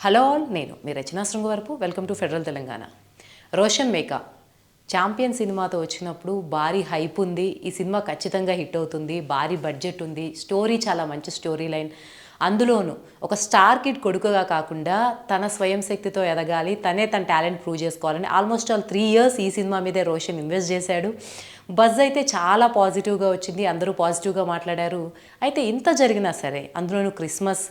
Hello all, నేను మీ Rachana Srungavarapu. Welcome to federal Telangana. Roshan Meka champion సినిమాతో వచ్చినప్పుడు భారీ హైప్ ఉంది. ఈ సినిమా ఖచ్చితంగా హిట్ అవుతుంది, భారీ బడ్జెట్ ఉంది, స్టోరీ చాలా మంచి స్టోరీ లైన్. అందులోనూ ఒక స్టార్ కిడ్ కొడుకుగా కాకుండా తన స్వయం శక్తితో ఎదగాలి, తనే తన టాలెంట్ ప్రూవ్ చేసుకోవాలని ఆల్మోస్ట్ ఆల్ 3 years ఈ సినిమా మీదే రోషన్ ఇన్వెస్ట్ చేశాడు. బజ్ అయితే చాలా పాజిటివ్గా వచ్చింది, అందరూ పాజిటివ్గా మాట్లాడారు. అయితే ఇంత జరిగినా సరే, అందులోనూ క్రిస్మస్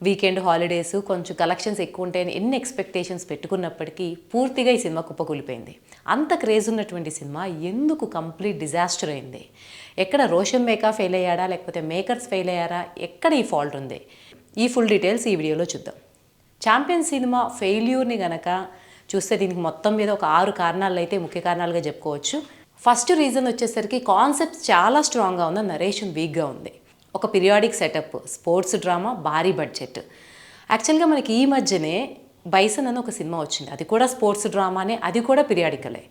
వీకెండ్ హాలిడేస్ కొంచెం కలెక్షన్స్ ఎక్కువ ఉంటాయని ఎన్ని ఎక్స్పెక్టేషన్స్ పెట్టుకున్నప్పటికీ పూర్తిగా ఈ సినిమా కుప్పకూలిపోయింది. అంత క్రేజ్ ఉన్నటువంటి సినిమా ఎందుకు కంప్లీట్ డిజాస్టర్ అయింది? ఎక్కడ రోషన్ మేకా ఫెయిల్ అయ్యాడా, లేకపోతే మేకర్స్ ఫెయిల్ అయ్యారా? ఎక్కడ ఈ ఫాల్ట్ ఉంది? ఈ ఫుల్ డీటెయిల్స్ ఈ వీడియోలో చూద్దాం. ఛాంపియన్ సినిమా ఫెయిల్యూర్ని గనక చూస్తే దీనికి మొత్తం మీద ఒక 6 కారణాలు అయితే ముఖ్య కారణాలుగా చెప్పుకోవచ్చు. ఫస్ట్ రీజన్ వచ్చేసరికి కాన్సెప్ట్ చాలా స్ట్రాంగ్గా ఉంది, నరేషన్ వీక్గా ఉంది. ఒక పీరియాడిక్ సెటప్, స్పోర్ట్స్ డ్రామా, భారీ బడ్జెట్. యాక్చువల్గా మనకి ఈ మధ్యనే బైసన్ అని ఒక సినిమా వచ్చింది, అది కూడా స్పోర్ట్స్ డ్రామానే, అది కూడా పీరియాడికలే.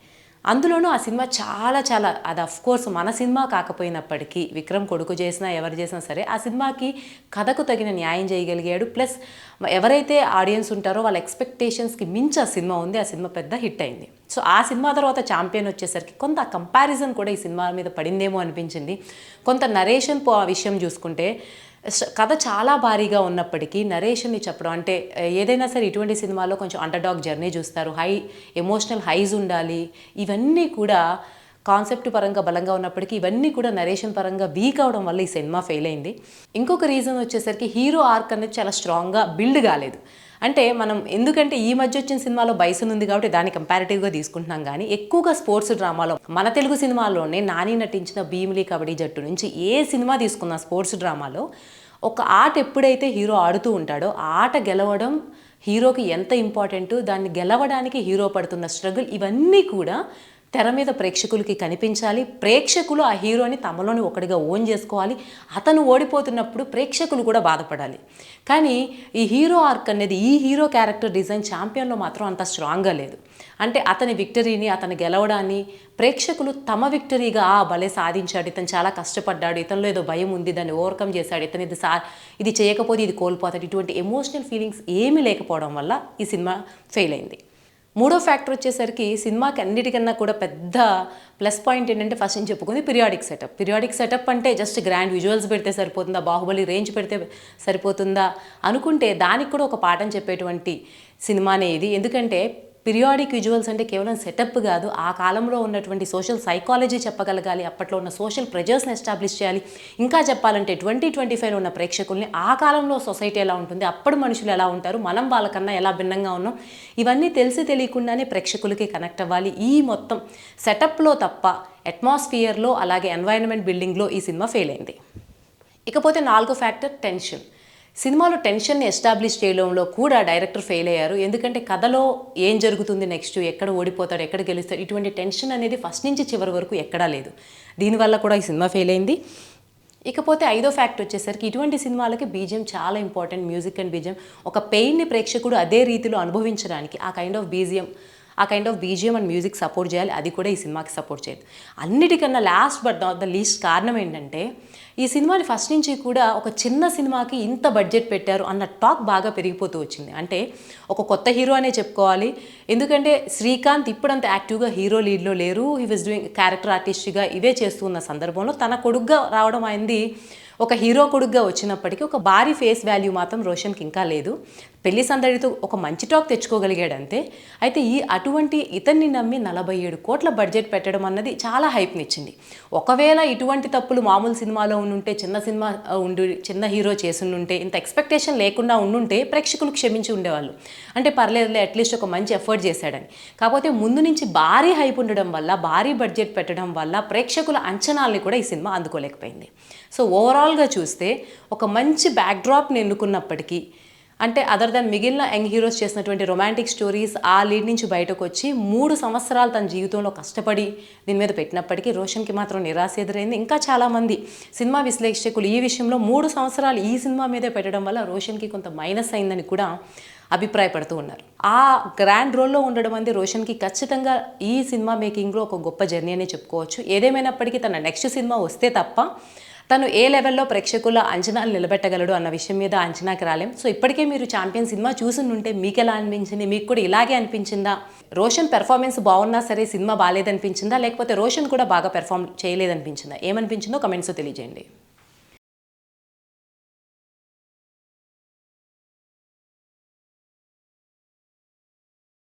అందులోనూ ఆ సినిమా చాలా అది అఫ్కోర్స్ మన సినిమా కాకపోయినప్పటికీ విక్రమ్ కొడుకు చేసినా ఎవరు చేసినా సరే ఆ సినిమాకి కథకు తగిన న్యాయం చేయగలిగాడు. ప్లస్ ఎవరైతే ఆడియన్స్ ఉంటారో వాళ్ళ ఎక్స్పెక్టేషన్స్కి మించి ఆ సినిమా ఉంది, ఆ సినిమా పెద్ద హిట్ అయింది. సో ఆ సినిమా తర్వాత ఛాంపియన్ వచ్చేసరికి కొంత కంపారిజన్ కూడా ఈ సినిమా మీద పడిందేమో అనిపించింది. కొంత నరేషన్ విషయం చూసుకుంటే కథ చాలా భారీగా ఉన్నప్పటికీ నరేషన్ని చెప్పడం, అంటే ఏదైనా సరే ఇటువంటి సినిమాలో కొంచెం అండర్డాగ్ జర్నీ చూస్తారు, ఎమోషనల్ హైస్ ఉండాలి. ఇవన్నీ కూడా కాన్సెప్ట్ పరంగా బలంగా ఉన్నప్పటికీ ఇవన్నీ కూడా నరేషన్ పరంగా వీక్ అవడం వల్ల ఈ సినిమా ఫెయిల్ అయింది. ఇంకొక రీజన్ వచ్చేసరికి హీరో ఆర్క్ అనేది చాలా స్ట్రాంగ్గా బిల్డ్ కాలేదు. అంటే మనం ఎందుకంటే ఈ మధ్య వచ్చిన సినిమాలో బైసన్ ఉంది కాబట్టి దాన్ని కంపారిటివ్గా తీసుకుంటున్నాం, కానీ ఎక్కువగా స్పోర్ట్స్ డ్రామాలో మన తెలుగు సినిమాలోనే నాని నటించిన భీమిలి కబడ్డీ జట్టు నుంచి ఏ సినిమా తీసుకున్నా స్పోర్ట్స్ డ్రామాలో ఒక ఆట ఎప్పుడైతే హీరో ఆడుతూ ఉంటాడో ఆ ఆట గెలవడం హీరోకి ఎంత ఇంపార్టెంట్, దాన్ని గెలవడానికి హీరో పడుతున్న స్ట్రగుల్, ఇవన్నీ కూడా తెర మీద ప్రేక్షకులకి కనిపించాలి. ప్రేక్షకులు ఆ హీరోని తమలోని ఒకటిగా ఓన్ చేసుకోవాలి. అతను ఓడిపోతున్నప్పుడు ప్రేక్షకులు కూడా బాధపడాలి. కానీ ఈ హీరో ఆర్క్ అనేది, ఈ హీరో క్యారెక్టర్ డిజైన్ ఛాంపియన్లో మాత్రం అంత స్ట్రాంగ్గా లేదు. అంటే అతని విక్టరీని, అతని గెలవడాన్ని ప్రేక్షకులు తమ విక్టరీగా భలే సాధించాడు, ఇతను చాలా కష్టపడ్డాడు, ఇతనిలో ఏదో భయం ఉంది, దాన్ని ఓవర్కమ్ చేశాడు, ఇతను ఇది చేయకపోతే ఇది కోల్పోతాడు, ఇటువంటి ఎమోషనల్ ఫీలింగ్స్ ఏమీ లేకపోవడం వల్ల ఈ సినిమా ఫెయిల్ అయింది. మూడో ఫ్యాక్టర్ వచ్చేసరికి సినిమాకి అన్నిటికన్నా కూడా పెద్ద ప్లస్ పాయింట్ ఏంటంటే ఫస్ట్ నేను చెప్పుకుంది పీరియాడిక్ సెటప్. పీరియాడిక్ సెటప్ అంటే జస్ట్ గ్రాండ్ విజువల్స్ పెడితే సరిపోతుందా, బాహుబలి రేంజ్ పెడితే సరిపోతుందా అనుకుంటే దానికి కూడా ఒక పాఠం చెప్పేటువంటి సినిమానే ఇది. ఎందుకంటే పీరియాడిక్ విజువల్స్ అంటే కేవలం సెటప్ కాదు, ఆ కాలంలో ఉన్నటువంటి సోషల్ సైకాలజీ చెప్పగలగాలి, అప్పట్లో ఉన్న సోషల్ ప్రెజర్స్ని ఎస్టాబ్లిష్ చేయాలి. ఇంకా చెప్పాలంటే 2025లో ఉన్న ప్రేక్షకుల్ని ఆ కాలంలో సొసైటీ ఎలా ఉంటుంది, అప్పుడు మనుషులు ఎలా ఉంటారు, మనం వాళ్ళకన్నా ఎలా భిన్నంగా ఉన్నాం, ఇవన్నీ తెలిసి తెలియకుండానే ప్రేక్షకులకి కనెక్ట్ అవ్వాలి. ఈ మొత్తం సెటప్లో తప్ప అట్మాస్ఫియర్లో అలాగే ఎన్వైరన్మెంట్ బిల్డింగ్లో ఈ సినిమా ఫెయిల్ అయింది. ఇకపోతే నాలుగో ఫ్యాక్టర్ టెన్షన్. సినిమాలో టెన్షన్ని ఎస్టాబ్లిష్ చేయడంలో కూడా డైరెక్టర్ ఫెయిల్ అయ్యారు. ఎందుకంటే కథలో ఏం జరుగుతుంది నెక్స్ట్, ఎక్కడ ఓడిపోతాడు, ఎక్కడ గెలుస్తాడు, ఇటువంటి టెన్షన్ అనేది ఫస్ట్ నుంచి చివరి వరకు ఎక్కడా లేదు. దీనివల్ల కూడా ఈ సినిమా ఫెయిల్ అయింది. ఇకపోతే ఐదో ఫ్యాక్ట్ వచ్చేసరికి ఇటువంటి సినిమాలకి బీజిఎం చాలా ఇంపార్టెంట్. మ్యూజిక్ అండ్ బీజిఎం ఒక పెయిన్ని ప్రేక్షకుడు అదే రీతిలో అనుభవించడానికి ఆ kind of BGM and music support చేయాలి. అది కూడా ఈ సినిమాకి సపోర్ట్ చేయదు. అన్నిటికన్నా last but not the least కారణం ఏంటంటే ఈ సినిమాని ఫస్ట్ నుంచి కూడా ఒక చిన్న సినిమాకి ఇంత బడ్జెట్ పెట్టారు అన్న టాక్ బాగా పెరిగిపోతూ వచ్చింది. అంటే ఒక కొత్త హీరో అనే చెప్పుకోవాలి. ఎందుకంటే శ్రీకాంత్ ఇప్పుడంత యాక్టివ్గా హీరో లీడ్లో లేరు. హీ వాజ్ డూయింగ్ క్యారెక్టర్ ఆర్టిస్ట్గా ఇవే చేస్తున్న సందర్భంలో తన కొడుగ్గా రావడం అయింది. ఒక హీరో కొడుగ్గా వచ్చినప్పటికీ ఒక భారీ ఫేస్ వాల్యూ మాత్రం రోషన్కి ఇంకా లేదు. పెళ్లి సందడితో ఒక మంచి టాక్ తెచ్చుకోగలిగాడు అంతే. అయితే అటువంటి ఇతన్ని నమ్మి 47 కోట్ల బడ్జెట్ పెట్టడం అన్నది చాలా హైప్నిచ్చింది. ఒకవేళ ఇటువంటి తప్పులు మామూలు సినిమాలో ఉండుంటే, చిన్న హీరో చేసుండుంటే, ఇంత ఎక్స్పెక్టేషన్ లేకుండా ఉండుంటే ప్రేక్షకులు క్షమించి ఉండేవాళ్ళు. అంటే పర్లేదులే, అట్లీస్ట్ ఒక మంచి ఎఫర్ట్ చేశాడని. కాకపోతే ముందు నుంచి భారీ హైప్ ఉండడం వల్ల, భారీ బడ్జెట్ పెట్టడం వల్ల ప్రేక్షకుల అంచనాల్ని కూడా ఈ సినిమా అందుకోలేకపోయింది. సో ఓవరాల్గా చూస్తే ఒక మంచి బ్యాక్డ్రాప్ని ఎన్నుకున్నప్పటికీ, అంటే అదర్ దాన్ మిగిలిన యంగ్ హీరోస్ చేసినటువంటి రొమాంటిక్ స్టోరీస్ ఆ లీడ్ నుంచి బయటకు వచ్చి 3 సంవత్సరాలు తన జీవితంలో కష్టపడి దీని మీద పెట్టినప్పటికీ రోషన్కి మాత్రం నిరాశ ఎదురైంది. ఇంకా చాలామంది సినిమా విశ్లేషకులు ఈ విషయంలో 3 సంవత్సరాలు ఈ సినిమా మీదే పెట్టడం వల్ల రోషన్కి కొంత మైనస్ అయిందని కూడా అభిప్రాయపడుతూ ఉన్నారు. ఆ గ్రాండ్ రోల్లో ఉండడం అనేది రోషన్కి ఖచ్చితంగా ఈ సినిమా మేకింగ్లో ఒక గొప్ప జర్నీ అనే చెప్పుకోవచ్చు. ఏదేమైనప్పటికీ తన నెక్స్ట్ సినిమా వస్తే తప్ప తను ఏ లెవెల్లో ప్రేక్షకుల అంచనాలు నిలబెట్టగలడు అన్న విషయం మీద అంచనాకి రాలేం. సో ఇప్పటికే మీరు ఛాంపియన్ సినిమా చూసుంటే మీకు ఎలా అనిపించింది? మీకు కూడా ఇలాగే అనిపించిందా? రోషన్ పెర్ఫార్మెన్స్ బాగున్నా సరే సినిమా బాగాలేదనిపించిందా? లేకపోతే రోషన్ కూడా బాగా పెర్ఫామ్ చేయలేదనిపించిందా? ఏమనిపించిందో కమెంట్స్లో తెలియజేయండి.